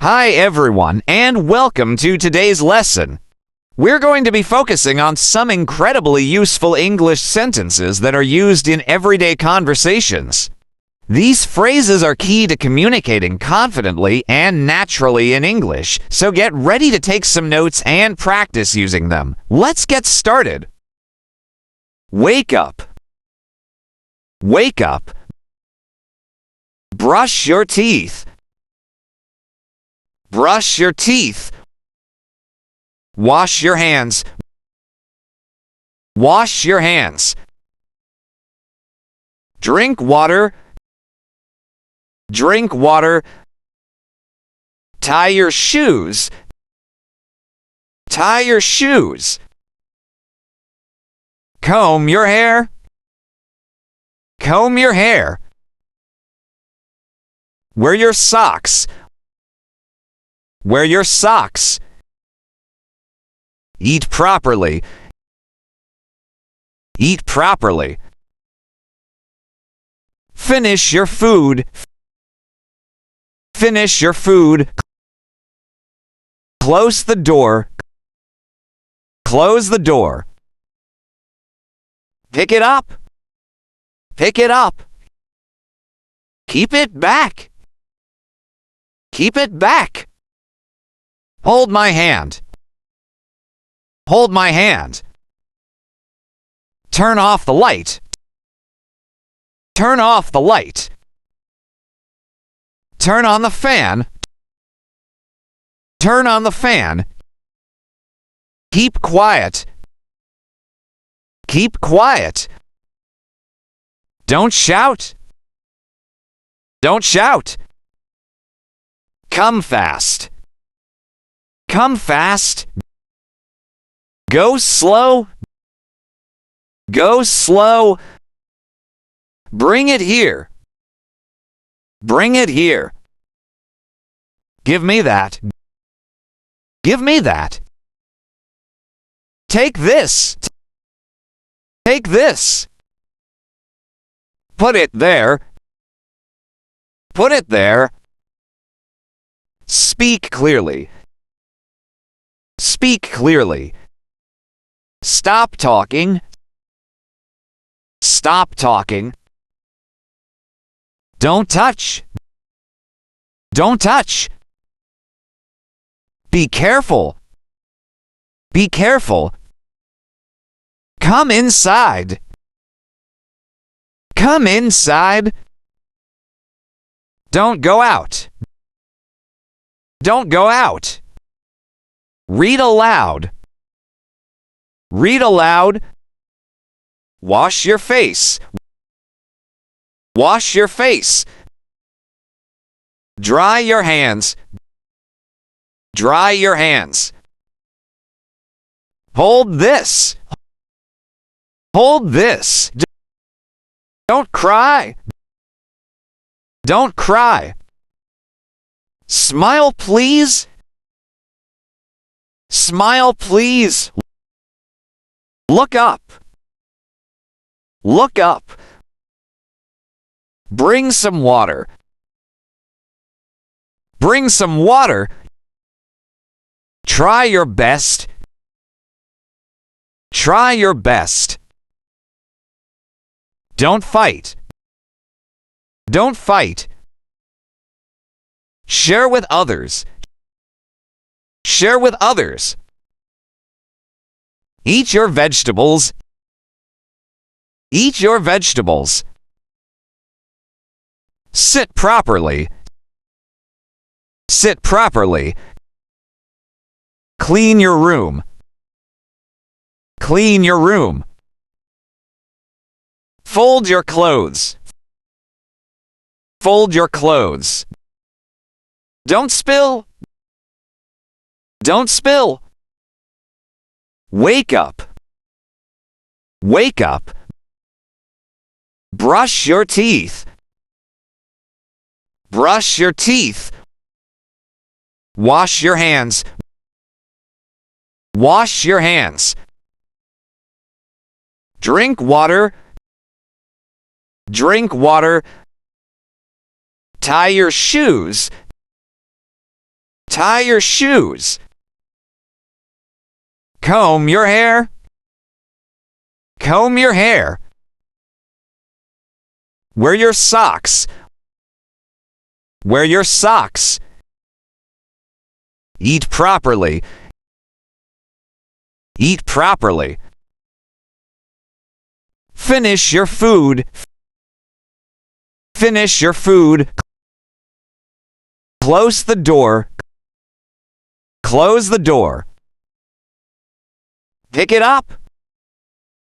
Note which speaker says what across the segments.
Speaker 1: Hi everyone, and welcome to today's lesson. We're going to be focusing on some incredibly useful English sentences that are used in everyday conversations. These phrases are key to communicating confidently and naturally in English, so get ready to take some notes and practice using them. Let's get started. Wake up. Wake up. Brush your teeth. Brush your teeth. Wash your hands. Wash your hands. Drink water. Drink water. Tie your shoes. Tie your shoes. Comb your hair. Comb your hair. Wear your socks. Wear your socks. Eat properly. Eat properly. Finish your food. Finish your food. Close the door. Close the door. Pick it up. Pick it up. Keep it back. Keep it back. Hold my hand. Hold my hand. Turn off the light. Turn off the light. Turn on the fan. Turn on the fan. Keep quiet. Keep quiet. Don't shout. Don't shout. Come fast. Come fast. Go slow. Go slow. Bring it here. Bring it here. Give me that. Give me that. Take this. Take this. Put it there. Put it there. Speak clearly. Speak clearly. Stop talking. Stop talking. Don't touch. Don't touch. Be careful. Be careful. Come inside. Come inside. Don't go out. Don't go out. Read aloud. Read aloud. Wash your face. Wash your face. Dry your hands. Dry your hands. Hold this. Hold this. Don't cry. Don't cry. Smile, please. Smile, please. Look up. Look up. Bring some water. Bring some water. Try your best. Try your best. Don't fight. Don't fight. Share with others. Share with others. Eat your vegetables. Eat your vegetables. Sit properly. Sit properly. Clean your room. Clean your room. Fold your clothes. Fold your clothes. Don't spill. Don't spill. Wake up. Wake up. Brush your teeth. Brush your teeth. Wash your hands. Wash your hands. Drink water. Drink water. Tie your shoes. Tie your shoes. Comb your hair. Comb your hair. Wear your socks. Wear your socks. Eat properly. Eat properly. Finish your food. Finish your food. Close the door. Close the door. Pick it up.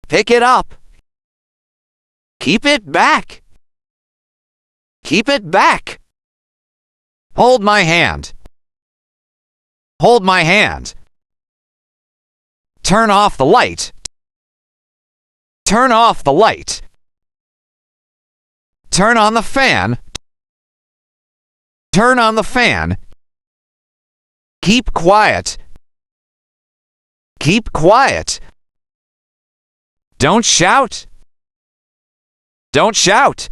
Speaker 1: Pick it up. Keep it back. Keep it back. Hold my hand. Hold my hand. Turn off the light. Turn off the light. Turn on the fan. Turn on the fan. Keep quiet. Keep quiet. Don't shout. Don't shout.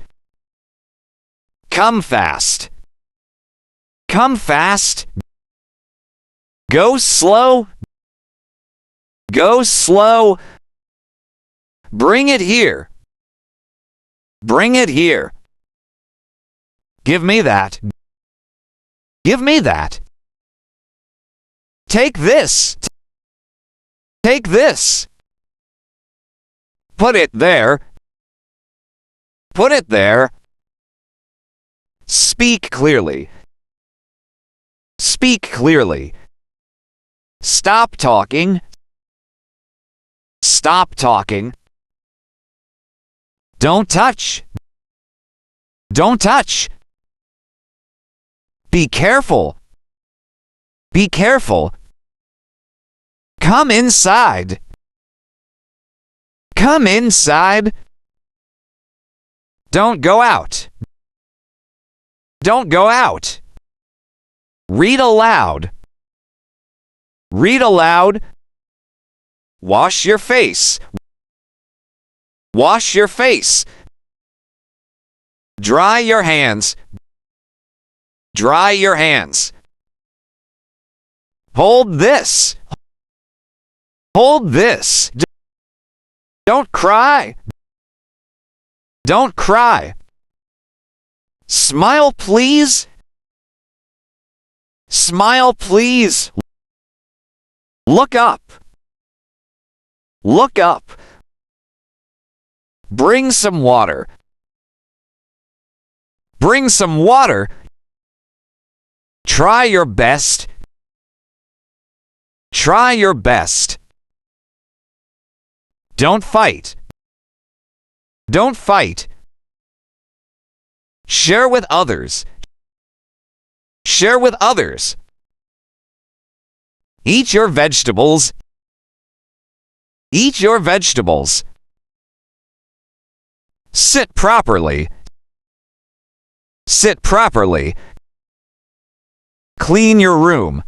Speaker 1: Come fast. Come fast. Go slow. Go slow. Bring it here. Bring it here. Give me that. Give me that. Take this. Take this. Put it there. Put it there. Speak clearly. Speak clearly. Stop talking. Stop talking. Don't touch. Don't touch. Be careful. Be careful. Come inside. Come inside. Don't go out. Don't go out. Read aloud. Read aloud. Wash your face. Wash your face. Dry your hands. Dry your hands. Hold this. Hold this. Don't cry. Don't cry. Smile, please. Smile, please. Look up. Look up. Bring some water. Bring some water. Try your best. Try your best. Don't fight. Don't fight. Share with others. Share with others. Eat your vegetables. Eat your vegetables. Sit properly. Sit properly. Clean your room.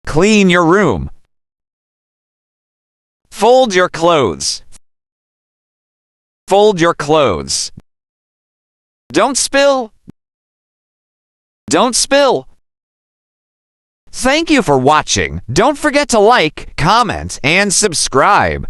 Speaker 1: Clean your room. Fold your clothes. Fold your clothes. Don't spill. Don't spill. Thank you for watching. Don't forget to like, comment, and subscribe.